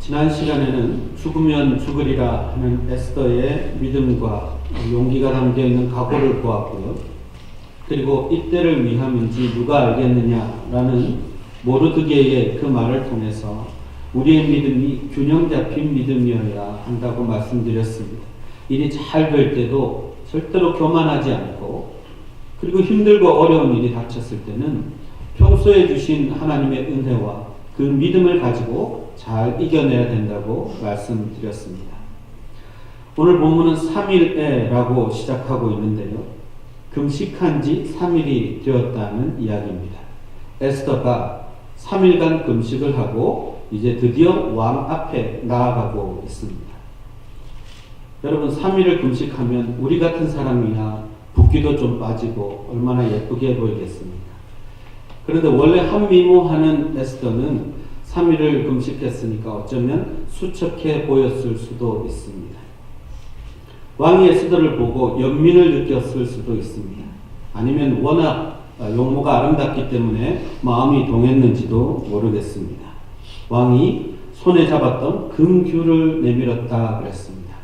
지난 시간에는 죽으면 죽으리라 하는 에스더의 믿음과 용기가 담겨 있는 각오를 보았고요. 그리고 이때를 위함인지 누가 알겠느냐라는 모르드게의 그 말을 통해서 우리의 믿음이 균형 잡힌 믿음이어야 한다고 말씀드렸습니다. 일이 잘 될 때도 절대로 교만하지 않고, 그리고 힘들고 어려운 일이 닥쳤을 때는 평소에 주신 하나님의 은혜와 그 믿음을 가지고 잘 이겨내야 된다고 말씀드렸습니다. 오늘 본문은 3일에라고 시작하고 있는데요. 금식한 지 3일이 되었다는 이야기입니다. 에스더가 3일간 금식을 하고 이제 드디어 왕 앞에 나아가고 있습니다. 여러분, 3일을 금식하면 우리 같은 사람이야 붓기도 좀 빠지고 얼마나 예쁘게 보이겠습니까? 그런데 원래 한미모하는 에스더는 3일을 금식했으니까 어쩌면 수척해 보였을 수도 있습니다. 왕이 에스더를 보고 연민을 느꼈을 수도 있습니다. 아니면 워낙 용모가 아름답기 때문에 마음이 동했는지도 모르겠습니다. 왕이 손에 잡았던 금귤을 내밀었다 그랬습니다.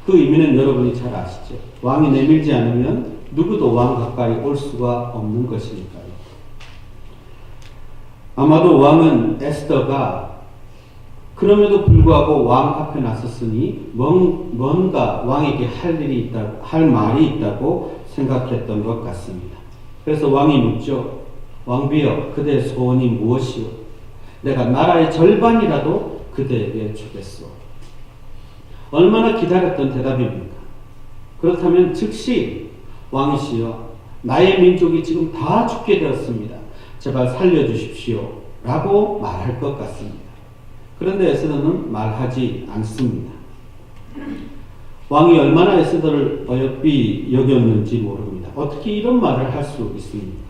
그 의미는 여러분이 잘 아시죠? 왕이 내밀지 않으면 누구도 왕 가까이 올 수가 없는 것이니까요. 아마도 왕은 에스더가 그럼에도 불구하고 왕 앞에 나섰으니 뭔가 왕에게 할 말이 있다고 생각했던 것 같습니다. 그래서 왕이 묻죠. 왕비여, 그대의 소원이 무엇이오? 내가 나라의 절반이라도 그대에게 주겠소. 얼마나 기다렸던 대답입니까? 그렇다면 즉시 왕이시여, 나의 민족이 지금 다 죽게 되었습니다. 제발 살려주십시오 라고 말할 것 같습니다. 그런데 에스더는 말하지 않습니다. 왕이 얼마나 에스더를 어여삐 여겼는지 모릅니다. 어떻게 이런 말을 할 수 있습니까?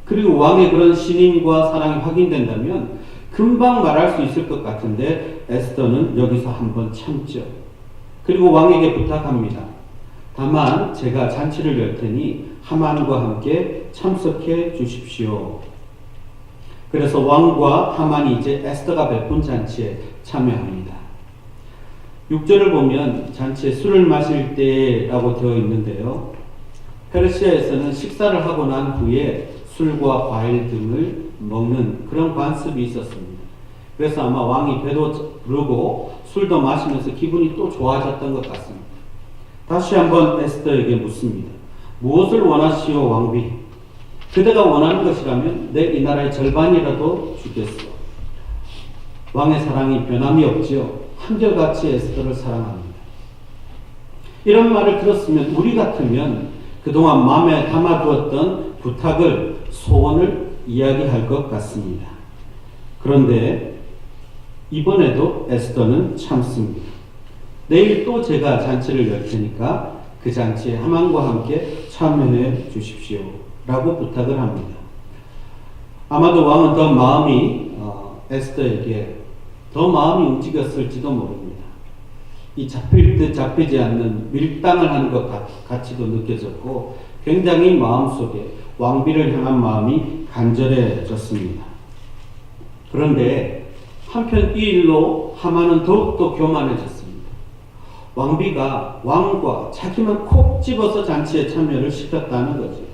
그리고 왕의 그런 신임과 사랑이 확인된다면 금방 말할 수 있을 것 같은데 에스더는 여기서 한번 참죠. 그리고 왕에게 부탁합니다. 다만 제가 잔치를 열 테니 하만과 함께 참석해 주십시오. 그래서 왕과 하만이 이제 에스더가 베푼 잔치에 참여합니다. 6절을 보면 잔치에 술을 마실 때라고 되어 있는데요. 페르시아에서는 식사를 하고 난 후에 술과 과일 등을 먹는 그런 관습이 있었습니다. 그래서 아마 왕이 배도 부르고 술도 마시면서 기분이 또 좋아졌던 것 같습니다. 다시 한번 에스더에게 묻습니다. 무엇을 원하시오 왕비? 그대가 원하는 것이라면 내 이 나라의 절반이라도 주겠소. 왕의 사랑이 변함이 없지요. 한결같이 에스더를 사랑합니다. 이런 말을 들었으면 우리 같으면 그동안 마음에 담아두었던 부탁을, 소원을 이야기할 것 같습니다. 그런데 이번에도 에스더는 참습니다. 내일 또 제가 잔치를 열 테니까 그 잔치에 하만과 함께 참여해 주십시오 라고 부탁을 합니다. 아마도 왕은 더 마음이 에스더에게 더 마음이 움직였을지도 모릅니다. 이 잡힐 듯 잡히지 않는 밀당을 하는 것 같이도 느껴졌고 굉장히 마음속에 왕비를 향한 마음이 간절해졌습니다. 그런데 한편 이 일로 하만은 더욱더 교만해졌습니다. 왕비가 왕과 자기만 콕 집어서 잔치에 참여를 시켰다는 거죠.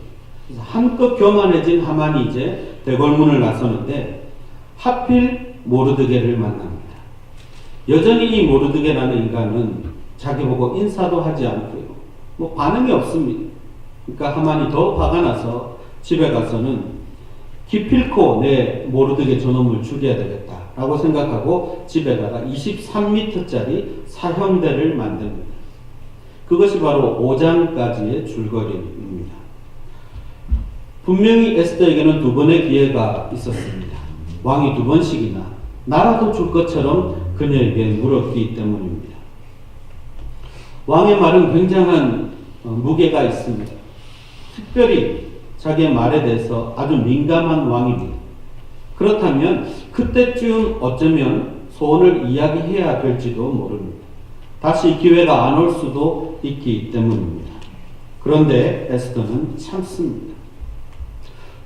그래서 한껏 교만해진 하만이 이제 대궐문을 나서는데 하필 모르드게를 만납니다. 여전히 이 모르드게라는 인간은 자기 보고 인사도 하지 않고요. 반응이 없습니다. 그러니까 하만이 더 화가 나서 집에 가서는 기필코 내 모르드게 저놈을 죽여야 되겠다라고 생각하고 집에다가 23m짜리 사형대를 만듭니다. 그것이 바로 5장까지의 줄거리입니다. 분명히 에스더에게는 두 번의 기회가 있었습니다. 왕이 두 번씩이나 나라도 줄 것처럼 그녀에게 물었기 때문입니다. 왕의 말은 굉장한 무게가 있습니다. 특별히 자기의 말에 대해서 아주 민감한 왕입니다. 그렇다면 그때쯤 어쩌면 소원을 이야기해야 될지도 모릅니다. 다시 기회가 안 올 수도 있기 때문입니다. 그런데 에스더는 참습니다.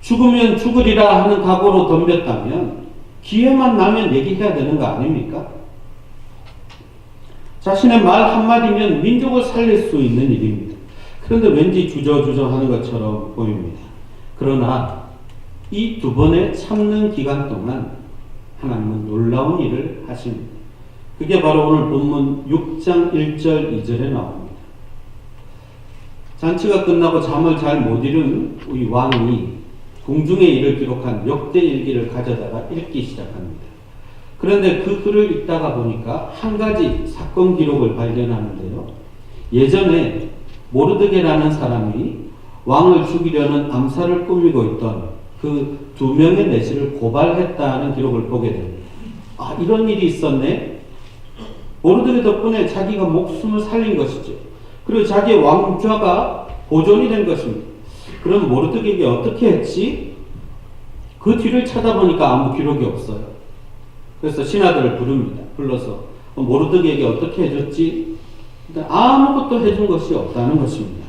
죽으면 죽으리라 하는 각오로 덤볐다면 기회만 나면 얘기해야 되는 거 아닙니까? 자신의 말 한마디면 민족을 살릴 수 있는 일입니다. 그런데 왠지 주저주저 하는 것처럼 보입니다. 그러나 이 두 번의 참는 기간 동안 하나님은 놀라운 일을 하십니다. 그게 바로 오늘 본문 6장 1절 2절에 나옵니다. 잔치가 끝나고 잠을 잘 못 이룬 우리 왕이 궁중의 일을 기록한 역대 일기를 가져다가 읽기 시작합니다. 그런데 그 글을 읽다가 보니까 한 가지 사건 기록을 발견하는데요. 예전에 모르드게라는 사람이 왕을 죽이려는 암살을 꾸미고 있던 그 2명의 내시를 고발했다는 기록을 보게 됩니다. 아, 이런 일이 있었네. 모르드게 덕분에 자기가 목숨을 살린 것이죠. 그리고 자기의 왕좌가 보존이 된 것입니다. 그럼 모르드게에게 어떻게 했지? 그 뒤를 찾아보니까 아무 기록이 없어요. 그래서 신하들을 부릅니다. 불러서 모르드게에게 어떻게 해줬지? 아무것도 해준 것이 없다는 것입니다.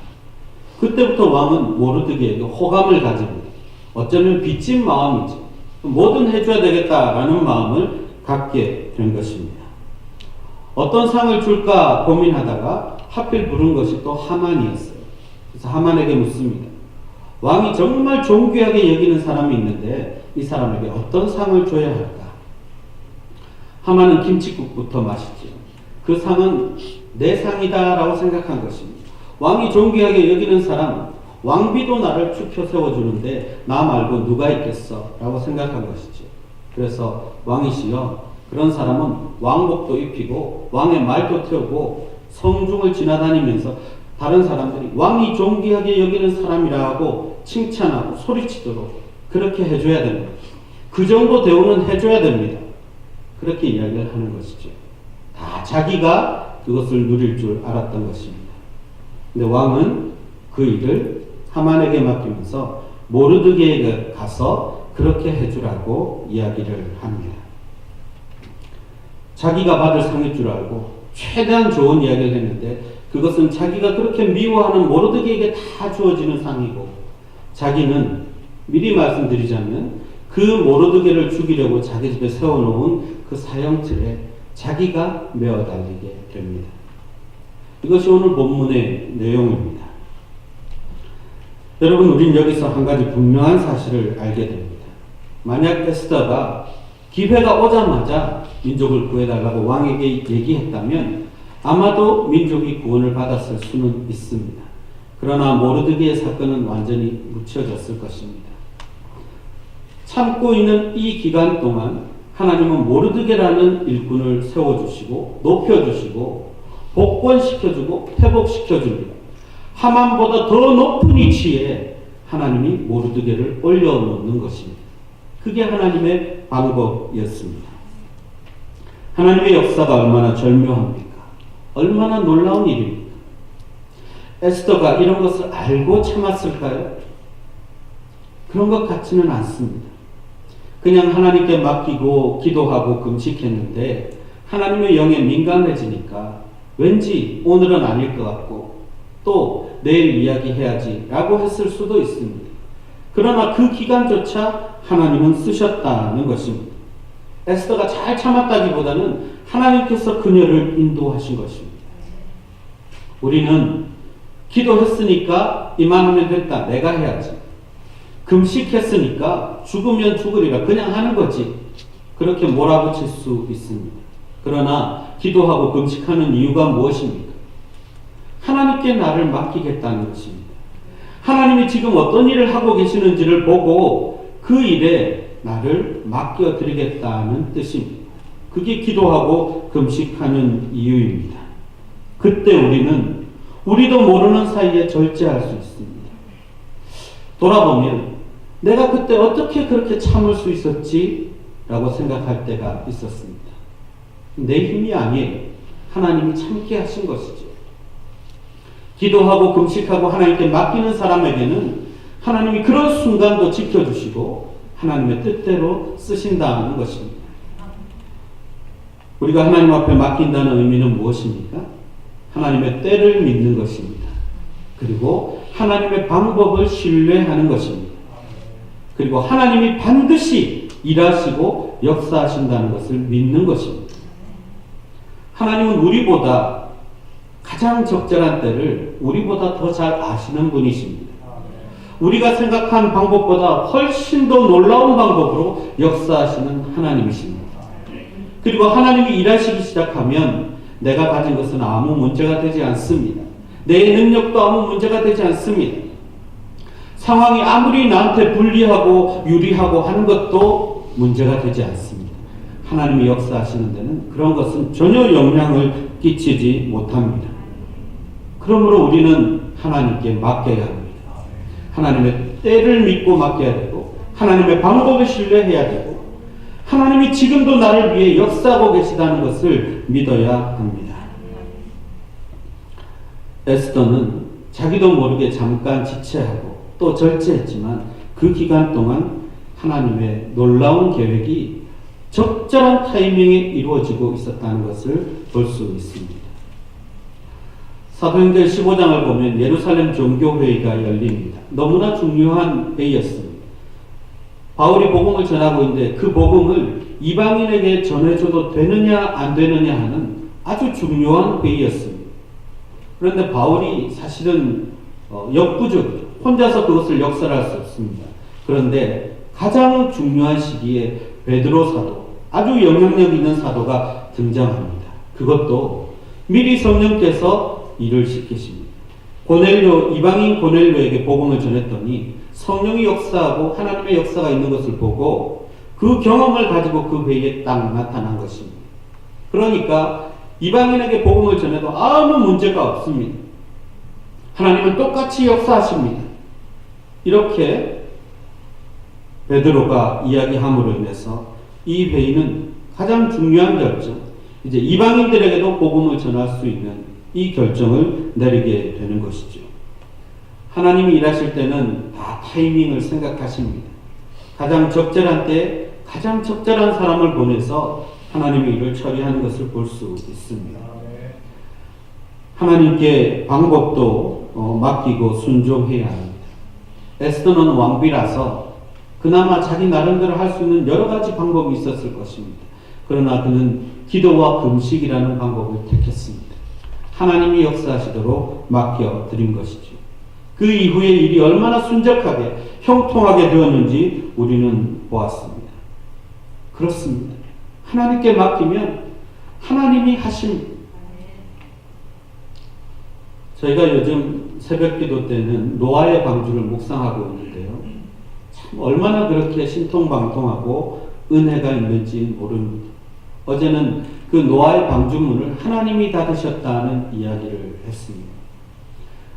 그때부터 왕은 모르드게에게 호감을 가집니다. 어쩌면 빚진 마음이죠. 뭐든 해줘야 되겠다라는 마음을 갖게 된 것입니다. 어떤 상을 줄까 고민하다가 하필 부른 것이 또 하만이었어요. 그래서 하만에게 묻습니다. 왕이 정말 존귀하게 여기는 사람이 있는데 이 사람에게 어떤 상을 줘야 할까? 하만은 김칫국부터 마시죠. 그 상은 내 상이다 라고 생각한 것입니다. 왕이 존귀하게 여기는 사람, 왕비도 나를 축혀 세워주는데 나 말고 누가 있겠어? 라고 생각한 것이죠. 그래서 왕이시여, 그런 사람은 왕복도 입히고 왕의 말도 태우고 성중을 지나다니면서 다른 사람들이 왕이 존귀하게 여기는 사람이라고 칭찬하고 소리치도록 그렇게 해줘야 됩니다. 그 정도 대우는 해줘야 됩니다. 그렇게 이야기를 하는 것이죠. 다 자기가 그것을 누릴 줄 알았던 것입니다. 근데 왕은 그 일을 하만에게 맡기면서 모르드게에게 가서 그렇게 해주라고 이야기를 합니다. 자기가 받을 상일 줄 알고 최대한 좋은 이야기를 했는데 그것은 자기가 그렇게 미워하는 모르드게에게 다 주어지는 상이고, 자기는 미리 말씀드리자면 그 모르드게를 죽이려고 자기 집에 세워놓은 그 사형틀에 자기가 매어 달리게 됩니다. 이것이 오늘 본문의 내용입니다. 여러분, 우린 여기서 한 가지 분명한 사실을 알게 됩니다. 만약 에스더가 기회가 오자마자 민족을 구해달라고 왕에게 얘기했다면 아마도 민족이 구원을 받았을 수는 있습니다. 그러나 모르드게의 사건은 완전히 묻혀졌을 것입니다. 참고 있는 이 기간 동안 하나님은 모르드게라는 일꾼을 세워주시고 높여주시고 복권시켜주고 회복시켜줍니다. 하만보다 더 높은 위치에 하나님이 모르드게를 올려놓는 것입니다. 그게 하나님의 방법이었습니다. 하나님의 역사가 얼마나 절묘합니까? 얼마나 놀라운 일입니까? 에스더가 이런 것을 알고 참았을까요? 그런 것 같지는 않습니다. 그냥 하나님께 맡기고 기도하고 금식했는데 하나님의 영에 민감해지니까 왠지 오늘은 아닐 것 같고 또 내일 이야기해야지 라고 했을 수도 있습니다. 그러나 그 기간조차 하나님은 쓰셨다는 것입니다. 에스더가 잘 참았다기보다는 하나님께서 그녀를 인도하신 것입니다. 우리는 기도했으니까 이만하면 됐다, 내가 해야지. 금식했으니까 죽으면 죽으리라, 그냥 하는 거지. 그렇게 몰아붙일 수 있습니다. 그러나 기도하고 금식하는 이유가 무엇입니까? 하나님께 나를 맡기겠다는 것입니다. 하나님이 지금 어떤 일을 하고 계시는지를 보고 그 일에 나를 맡겨드리겠다는 뜻입니다. 그게 기도하고 금식하는 이유입니다. 그때 우리도 모르는 사이에 절제할 수 있습니다. 돌아보면 내가 그때 어떻게 그렇게 참을 수 있었지? 라고 생각할 때가 있었습니다. 내 힘이 아니에요. 하나님이 참게 하신 것이죠. 기도하고 금식하고 하나님께 맡기는 사람에게는 하나님이 그런 순간도 지켜주시고 하나님의 뜻대로 쓰신다는 것입니다. 우리가 하나님 앞에 맡긴다는 의미는 무엇입니까? 하나님의 때를 믿는 것입니다. 그리고 하나님의 방법을 신뢰하는 것입니다. 그리고 하나님이 반드시 일하시고 역사하신다는 것을 믿는 것입니다. 하나님은 우리보다 가장 적절한 때를 우리보다 더 잘 아시는 분이십니다. 우리가 생각한 방법보다 훨씬 더 놀라운 방법으로 역사하시는 하나님이십니다. 그리고 하나님이 일하시기 시작하면 내가 가진 것은 아무 문제가 되지 않습니다. 내 능력도 아무 문제가 되지 않습니다. 상황이 아무리 나한테 불리하고 유리하고 하는 것도 문제가 되지 않습니다. 하나님이 역사하시는 데는 그런 것은 전혀 영향을 끼치지 못합니다. 그러므로 우리는 하나님께 맡겨야 합니다. 하나님의 때를 믿고 맡겨야 되고 하나님의 방법에 신뢰해야 되고 하나님이 지금도 나를 위해 역사하고 계시다는 것을 믿어야 합니다. 에스더는 자기도 모르게 잠깐 지체하고 또 절제했지만 그 기간 동안 하나님의 놀라운 계획이 적절한 타이밍에 이루어지고 있었다는 것을 볼 수 있습니다. 사도행전 15장을 보면 예루살렘 종교회의가 열립니다. 너무나 중요한 회의였습니다. 바울이 복음을 전하고 있는데 그 복음을 이방인에게 전해줘도 되느냐 안 되느냐 하는 아주 중요한 회의였습니다. 그런데 바울이 사실은 역부족이죠. 혼자서 그것을 역설할 수 없습니다. 그런데 가장 중요한 시기에 베드로 사도, 아주 영향력 있는 사도가 등장합니다. 그것도 미리 성령께서 일을 시키십니다. 이방인 고넬료에게 복음을 전했더니 성령이 역사하고 하나님의 역사가 있는 것을 보고 그 경험을 가지고 그 회의에 딱 나타난 것입니다. 그러니까 이방인에게 복음을 전해도 아무 문제가 없습니다. 하나님은 똑같이 역사하십니다. 이렇게 베드로가 이야기함으로 인해서 이 회의는 가장 중요한 결정, 이제 이방인들에게도 복음을 전할 수 있는 이 결정을 내리게 되는 것이죠. 하나님이 일하실 때는 다 타이밍을 생각하십니다. 가장 적절한 때에 가장 적절한 사람을 보내서 하나님의 일을 처리하는 것을 볼 수 있습니다. 하나님께 방법도 맡기고 순종해야 합니다. 에스더는 왕비라서 그나마 자기 나름대로 할 수 있는 여러 가지 방법이 있었을 것입니다. 그러나 그는 기도와 금식이라는 방법을 택했습니다. 하나님이 역사하시도록 맡겨드린 것이죠. 그 이후의 일이 얼마나 순적하게 형통하게 되었는지 우리는 보았습니다. 그렇습니다. 하나님께 맡기면 하나님이 하십니다. 저희가 요즘 새벽기도 때는 노아의 방주를 묵상하고 있는데요. 참 얼마나 그렇게 신통방통하고 은혜가 있는지 모릅니다. 어제는 그 노아의 방주문을 하나님이 닫으셨다는 이야기를 했습니다.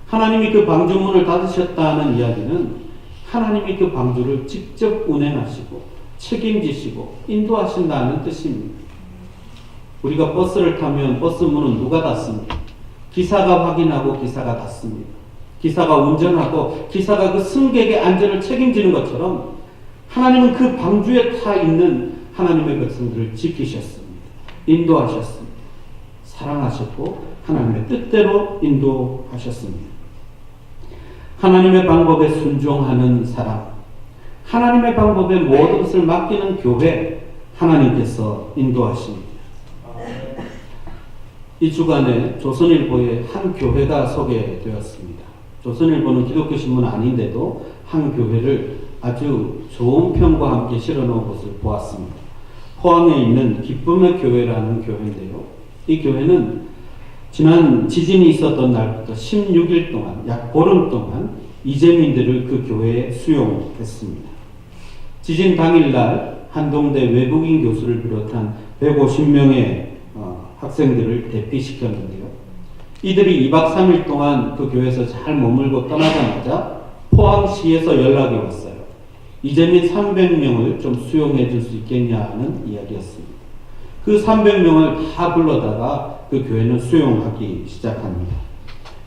하나님이 그 방주문을 닫으셨다는 이야기는 하나님이 그 방주를 직접 운행하시고 책임지시고 인도하신다는 뜻입니다. 우리가 버스를 타면 버스 문은 누가 닫습니까? 기사가 확인하고 기사가 닫습니다. 기사가 운전하고 기사가 그 승객의 안전을 책임지는 것처럼 하나님은 그 방주에 타 있는 하나님의 백성들을 지키셨습니다. 인도하셨습니다. 사랑하셨고 하나님의 뜻대로 인도하셨습니다. 하나님의 방법에 순종하는 사람, 하나님의 방법에 모든 것을 맡기는 교회, 하나님께서 인도하십니다. 이 주간에 조선일보에 한 교회가 소개되었습니다. 조선일보는 기독교 신문 아닌데도 한 교회를 아주 좋은 평과 함께 실어놓은 것을 보았습니다. 포항에 있는 기쁨의 교회라는 교회인데요. 이 교회는 지난 지진이 있었던 날부터 16일 동안, 약 보름 동안 이재민들을 그 교회에 수용했습니다. 지진 당일날 한동대 외국인 교수를 비롯한 150명의 학생들을 대피시켰는데요. 이들이 2박 3일 동안 그 교회에서 잘 머물고 떠나자마자 포항시에서 연락이 왔어요. 이재민 300명을 좀 수용해 줄 수 있겠냐는 이야기였습니다. 그 300명을 다 불러다가 그 교회는 수용하기 시작합니다.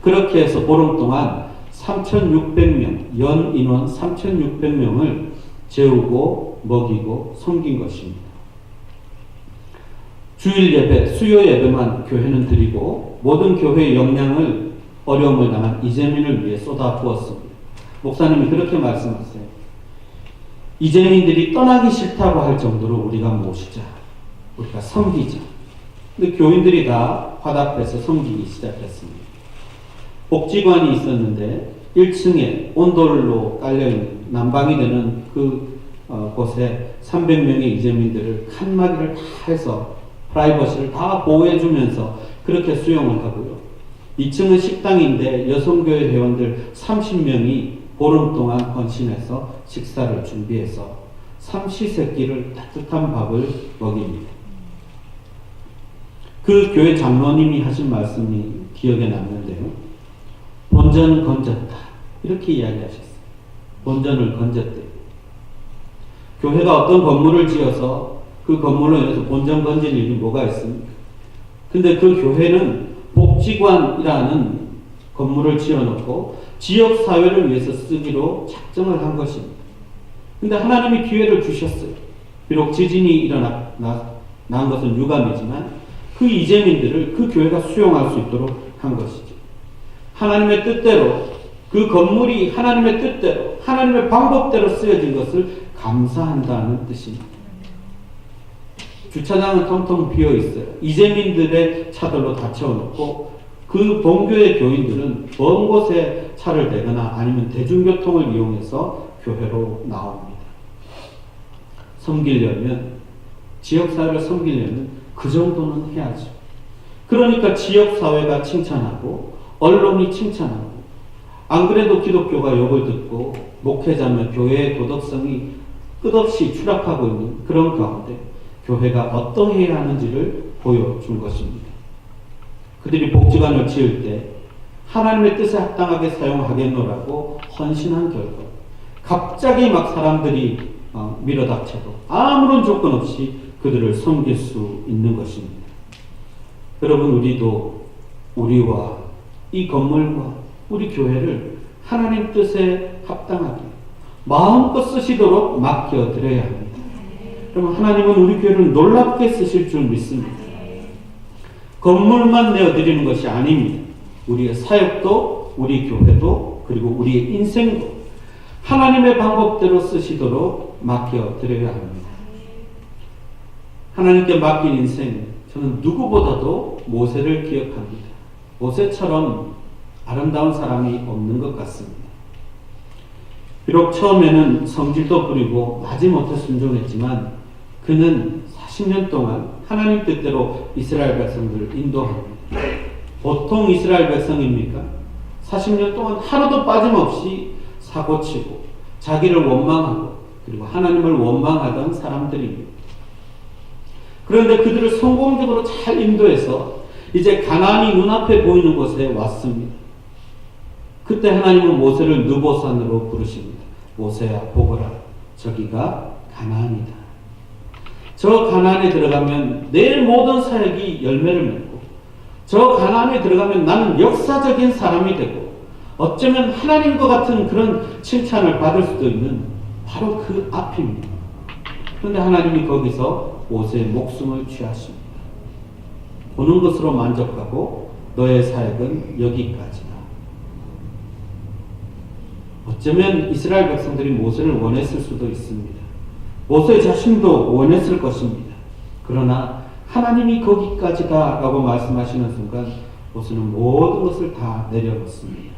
그렇게 해서 보름 동안 3,600명, 연 인원 3,600명을 재우고 먹이고 섬긴 것입니다. 주일 예배, 수요 예배만 교회는 드리고 모든 교회의 역량을 어려움을 당한 이재민을 위해 쏟아부었습니다. 목사님이 그렇게 말씀하세요. 이재민들이 떠나기 싫다고 할 정도로 우리가 모시자, 우리가 섬기자. 근데 교인들이 다 화답해서 섬기기 시작했습니다. 복지관이 있었는데 1층에 온돌로 깔려있는 난방이 되는 곳에 300명의 이재민들을 칸막이를 다 해서 프라이버시를 다 보호해주면서 그렇게 수용을 하고요. 2층은 식당인데 여성교회 회원들 30명이 보름 동안 헌신해서 식사를 준비해서 삼시세끼를 따뜻한 밥을 먹입니다. 그 교회 장로님이 하신 말씀이 기억에 남는데요. 본전 건졌다. 이렇게 이야기하셨어요. 본전을 건졌대요. 교회가 어떤 건물을 지어서 그 건물로 인해서 본전 건질 일이 뭐가 있습니까? 근데 그 교회는 복지관이라는 건물을 지어놓고 지역사회를 위해서 쓰기로 작정을 한 것입니다. 근데 하나님이 기회를 주셨어요. 비록 지진이 일어난 것은 유감이지만 그 이재민들을 그 교회가 수용할 수 있도록 한 것이죠. 하나님의 뜻대로 그 건물이 하나님의 뜻대로 하나님의 방법대로 쓰여진 것을 감사한다는 뜻입니다. 주차장은 텅텅 비어 있어요. 이재민들의 차들로 다 채워놓고 그 본교의 교인들은 먼 곳에 차를 대거나 아니면 대중교통을 이용해서 교회로 나옵니다. 섬기려면, 지역사회를 섬기려면 그 정도는 해야죠. 그러니까 지역사회가 칭찬하고 언론이 칭찬하고 안 그래도 기독교가 욕을 듣고 목회자며 교회의 도덕성이 끝없이 추락하고 있는 그런 가운데 교회가 어떠해야 하는지를 보여준 것입니다. 그들이 복지관을 지을 때 하나님의 뜻에 합당하게 사용하겠노라고 헌신한 결과 갑자기 막 사람들이 밀어닥쳐도 아무런 조건 없이 그들을 섬길 수 있는 것입니다. 여러분, 우리도 우리와 이 건물과 우리 교회를 하나님 뜻에 합당하게 마음껏 쓰시도록 맡겨드려야 합니다. 그러면 하나님은 우리 교회를 놀랍게 쓰실 줄 믿습니다. 건물만 내어드리는 것이 아닙니다. 우리의 사역도, 우리 교회도, 그리고 우리의 인생도 하나님의 방법대로 쓰시도록 맡겨드려야 합니다. 하나님께 맡긴 인생, 저는 누구보다도 모세를 기억합니다. 모세처럼 아름다운 사람이 없는 것 같습니다. 비록 처음에는 성질도 부리고 마지못해 순종했지만 그는 40년 동안 하나님 뜻대로 이스라엘 백성들을 인도합니다. 보통 이스라엘 백성입니까? 40년 동안 하루도 빠짐없이 사고치고 자기를 원망하고 그리고 하나님을 원망하던 사람들입니다. 그런데 그들을 성공적으로 잘 인도해서 이제 가나안이 눈앞에 보이는 곳에 왔습니다. 그때 하나님은 모세를 느보산으로 부르십니다. 모세야, 보거라, 저기가 가나안이다. 저 가나안에 들어가면 내 모든 사역이 열매를 맺고 저 가나안에 들어가면 나는 역사적인 사람이 되고 어쩌면 하나님과 같은 그런 칭찬을 받을 수도 있는 바로 그 앞입니다. 그런데 하나님이 거기서 모세의 목숨을 취하십니다. 보는 것으로 만족하고 너의 사역은 여기까지다. 어쩌면 이스라엘 백성들이 모세를 원했을 수도 있습니다. 모세 자신도 원했을 것입니다. 그러나 하나님이 거기까지다 라고 말씀하시는 순간 모세는 모든 것을 다 내려놓습니다.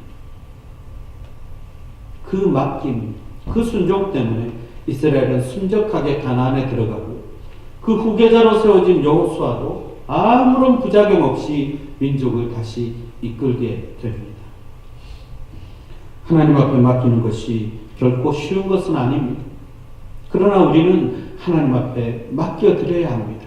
그 맡김, 그 순종 때문에 이스라엘은 순적하게 가나안에 들어가고 그 후계자로 세워진 여호수아도 아무런 부작용 없이 민족을 다시 이끌게 됩니다. 하나님 앞에 맡기는 것이 결코 쉬운 것은 아닙니다. 그러나 우리는 하나님 앞에 맡겨드려야 합니다.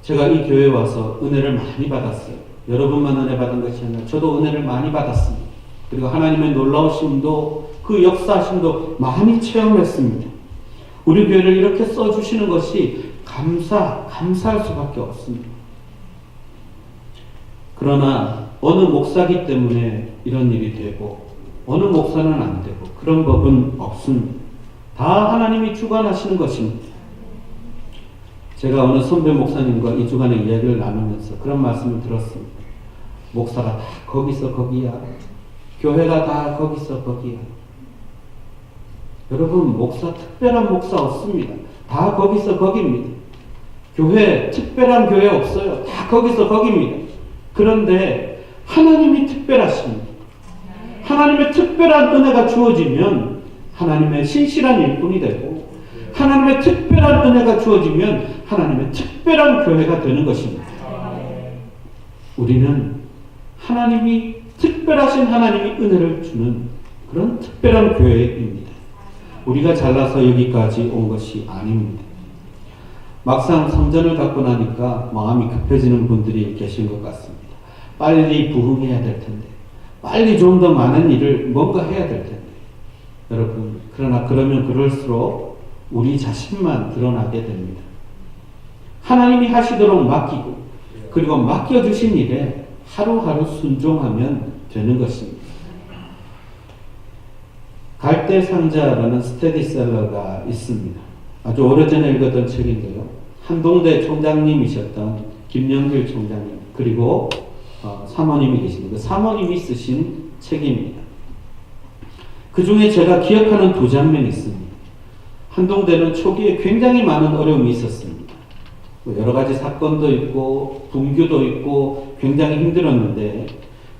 제가 이 교회에 와서 은혜를 많이 받았어요. 여러분만 은혜 받은 것이 아니라 저도 은혜를 많이 받았습니다. 그리고 하나님의 놀라우심도 그 역사하심도 많이 체험했습니다. 우리 교회를 이렇게 써주시는 것이 감사할 수밖에 없습니다. 그러나 어느 목사기 때문에 이런 일이 되고 어느 목사는 안 되고 그런 법은 없습니다. 다 하나님이 주관하시는 것입니다. 제가 어느 선배 목사님과 이 주간에 이야기를 나누면서 그런 말씀을 들었습니다. 목사가 다 거기서 거기야. 교회가 다 거기서 거기야. 여러분, 목사, 특별한 목사 없습니다. 다 거기서 거기입니다. 교회, 특별한 교회 없어요. 다 거기서 거기입니다. 그런데 하나님이 특별하십니다. 하나님의 특별한 은혜가 주어지면 하나님의 신실한 일꾼이 되고, 하나님의 특별한 은혜가 주어지면 하나님의 특별한 교회가 되는 것입니다. 우리는 하나님이 특별하신 하나님이 은혜를 주는 그런 특별한 교회입니다. 우리가 잘나서 여기까지 온 것이 아닙니다. 막상 성전을 갖고 나니까 마음이 급해지는 분들이 계신 것 같습니다. 빨리 부흥해야 될 텐데, 빨리 좀 더 많은 일을 뭔가 해야 될 텐데. 여러분, 그러나 그러면 그럴수록 우리 자신만 드러나게 됩니다. 하나님이 하시도록 맡기고, 그리고 맡겨주신 일에 하루하루 순종하면 되는 것입니다. 갈대상자라는 스테디셀러가 있습니다. 아주 오래전에 읽었던 책인데요. 한동대 총장님이셨던 김영길 총장님, 그리고 사모님이 계십니다. 사모님이 쓰신 책입니다. 그 중에 제가 기억하는 두 장면이 있습니다. 한동대는 초기에 굉장히 많은 어려움이 있었습니다. 여러 가지 사건도 있고 분규도 있고 굉장히 힘들었는데,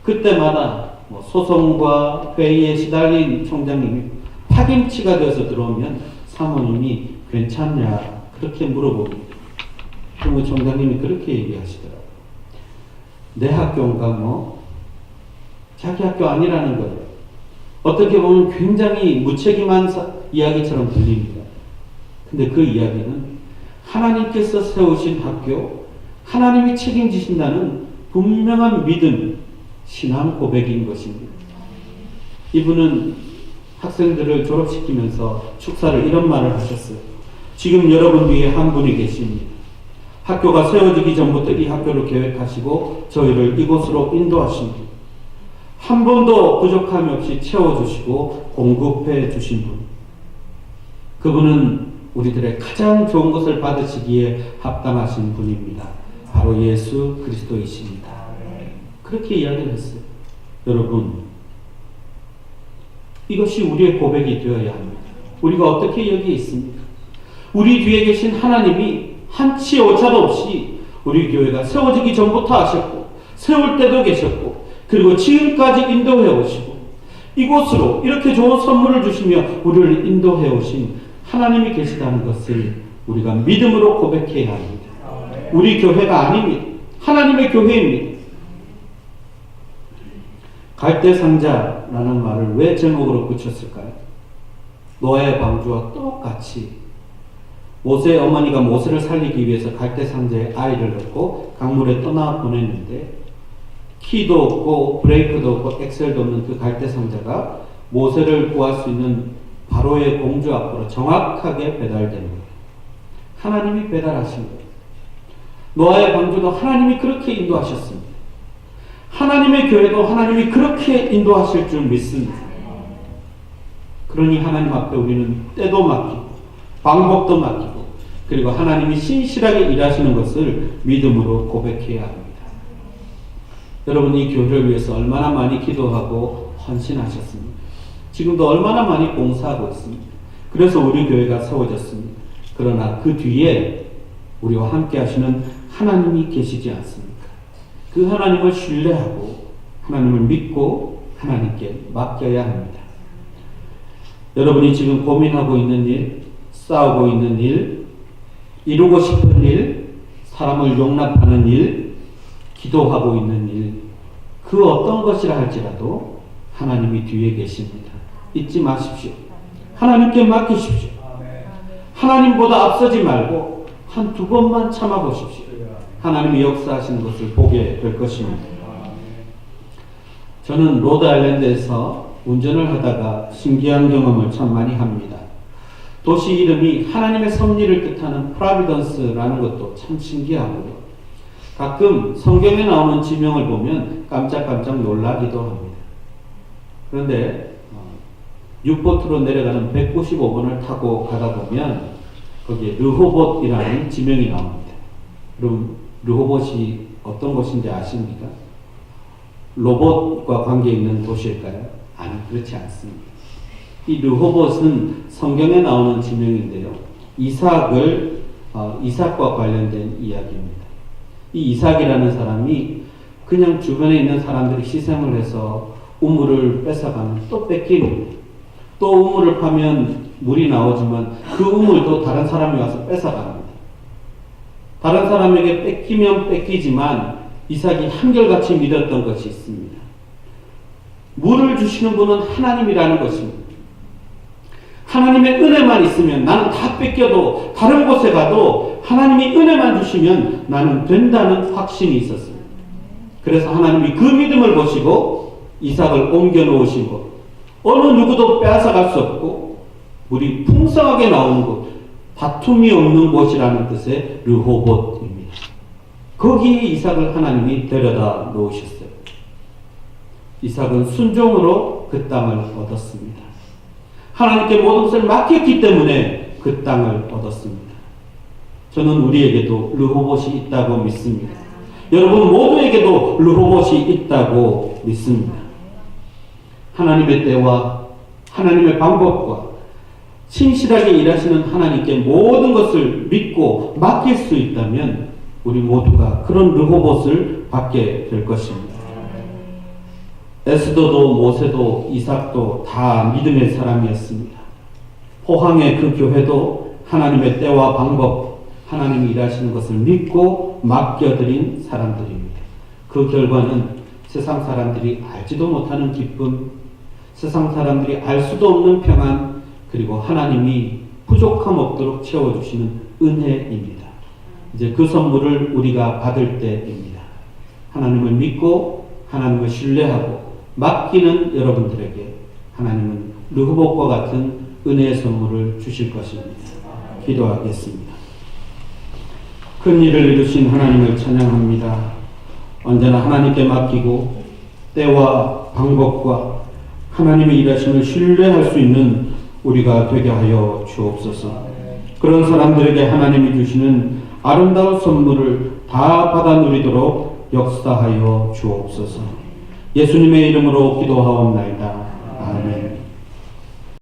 그때마다 소송과 회의에 시달린 총장님이 파김치가 되어서 들어오면 사모님이 괜찮냐 그렇게 물어봅니다. 그러면 총장님이 그렇게 얘기하시더라고요. 내 학교인가 자기 학교 아니라는 거예요. 어떻게 보면 굉장히 무책임한 이야기처럼 들립니다. 근데 그 이야기는 하나님께서 세우신 학교, 하나님이 책임지신다는 분명한 믿음, 신앙 고백인 것입니다. 이분은 학생들을 졸업시키면서 축사를 이런 말을 하셨어요. 지금 여러분 뒤에 한 분이 계십니다. 학교가 세워지기 전부터 이 학교를 계획하시고 저희를 이곳으로 인도하십니다. 한 번도 부족함이 없이 채워주시고 공급해 주신 분. 그분은 우리들의 가장 좋은 것을 받으시기에 합당하신 분입니다. 바로 예수 그리스도이십니다. 그렇게 이야기를 했어요. 여러분, 이것이 우리의 고백이 되어야 합니다. 우리가 어떻게 여기에 있습니까? 우리 뒤에 계신 하나님이 한치 오차도 없이 우리 교회가 세워지기 전부터 아셨고, 세울 때도 계셨고, 그리고 지금까지 인도해 오시고, 이곳으로 이렇게 좋은 선물을 주시며 우리를 인도해 오신 하나님이 계시다는 것을 우리가 믿음으로 고백해야 합니다. 우리 교회가 아닙니다. 하나님의 교회입니다. 갈대상자라는 말을 왜 제목으로 붙였을까요? 노아의 방주와 똑같이 모세의 어머니가 모세를 살리기 위해서 갈대상자에 아이를 넣고 강물에 떠나 보냈는데, 키도 없고 브레이크도 없고 엑셀도 없는 그 갈대상자가 모세를 구할 수 있는 바로의 공주 앞으로 정확하게 배달된 거예요. 하나님이 배달하신 거예요. 노아의 방주도 하나님이 그렇게 인도하셨습니다. 하나님의 교회도 하나님이 그렇게 인도하실 줄 믿습니다. 그러니 하나님 앞에 우리는 때도 맡기고 방법도 맡기고, 그리고 하나님이 신실하게 일하시는 것을 믿음으로 고백해야 합니다. 여러분, 이 교회를 위해서 얼마나 많이 기도하고 헌신하셨습니까? 지금도 얼마나 많이 봉사하고 있습니다. 그래서 우리 교회가 세워졌습니다. 그러나 그 뒤에 우리와 함께 하시는 하나님이 계시지 않습니까? 그 하나님을 신뢰하고 하나님을 믿고 하나님께 맡겨야 합니다. 여러분이 지금 고민하고 있는 일, 싸우고 있는 일, 이루고 싶은 일, 사람을 용납하는 일, 기도하고 있는 일, 그 어떤 것이라 할지라도 하나님이 뒤에 계십니다. 잊지 마십시오. 하나님께 맡기십시오. 하나님보다 앞서지 말고 한두 번만 참아보십시오. 하나님이 역사하시는 것을 보게 될 것입니다. 저는 로드아일랜드에서 운전을 하다가 신기한 경험을 참 많이 합니다. 도시 이름이 하나님의 섭리를 뜻하는 프라비던스라는 것도 참 신기하고요. 가끔 성경에 나오는 지명을 보면 깜짝깜짝 놀라기도 합니다. 그런데 뉴포트로 내려가는 195번을 타고 가다 보면 거기에 르호봇이라는 지명이 나옵니다. 그럼 르호봇이 어떤 곳인지 아십니까? 로봇과 관계 있는 도시일까요? 아니, 그렇지 않습니다. 이 르호봇은 성경에 나오는 지명인데요. 이삭과 관련된 이야기입니다. 이 이삭이라는 사람이 그냥 주변에 있는 사람들이 희생을 해서 우물을 뺏어가면 또 뺏깁니다. 또 우물을 파면 물이 나오지만 그 우물도 다른 사람이 와서 뺏어갑니다. 다른 사람에게 뺏기면 뺏기지만 이삭이 한결같이 믿었던 것이 있습니다. 물을 주시는 분은 하나님이라는 것입니다. 하나님의 은혜만 있으면 나는 다 뺏겨도 다른 곳에 가도 하나님이 은혜만 주시면 나는 된다는 확신이 있었습니다. 그래서 하나님이 그 믿음을 보시고 이삭을 옮겨 놓으신 곳, 어느 누구도 빼앗아갈 수 없고 물이 풍성하게 나오는 곳, 다툼이 없는 곳이라는 뜻의 르호봇입니다. 거기에 이삭을 하나님이 데려다 놓으셨어요. 이삭은 순종으로 그 땅을 얻었습니다. 하나님께 모든 것을 맡겼기 때문에 그 땅을 얻었습니다. 저는 우리에게도 르호봇이 있다고 믿습니다. 여러분 모두에게도 르호봇이 있다고 믿습니다. 하나님의 때와 하나님의 방법과 신실하게 일하시는 하나님께 모든 것을 믿고 맡길 수 있다면 우리 모두가 그런 르호봇을 받게 될 것입니다. 에스더도 모세도 이삭도 다 믿음의 사람이었습니다. 포항의 그 교회도 하나님의 때와 방법, 하나님이 일하시는 것을 믿고 맡겨드린 사람들입니다. 그 결과는 세상 사람들이 알지도 못하는 기쁨, 세상 사람들이 알 수도 없는 평안, 그리고 하나님이 부족함 없도록 채워주시는 은혜입니다. 이제 그 선물을 우리가 받을 때입니다. 하나님을 믿고 하나님을 신뢰하고 맡기는 여러분들에게 하나님은 르호봇과 같은 은혜의 선물을 주실 것입니다. 기도하겠습니다. 큰 일을 이루신 하나님을 찬양합니다. 언제나 하나님께 맡기고 때와 방법과 하나님의 일하심을 신뢰할 수 있는 우리가 되게 하여 주옵소서. 그런 사람들에게 하나님이 주시는 아름다운 선물을 다 받아 누리도록 역사하여 주옵소서. 예수님의 이름으로 기도하옵나이다. 아멘.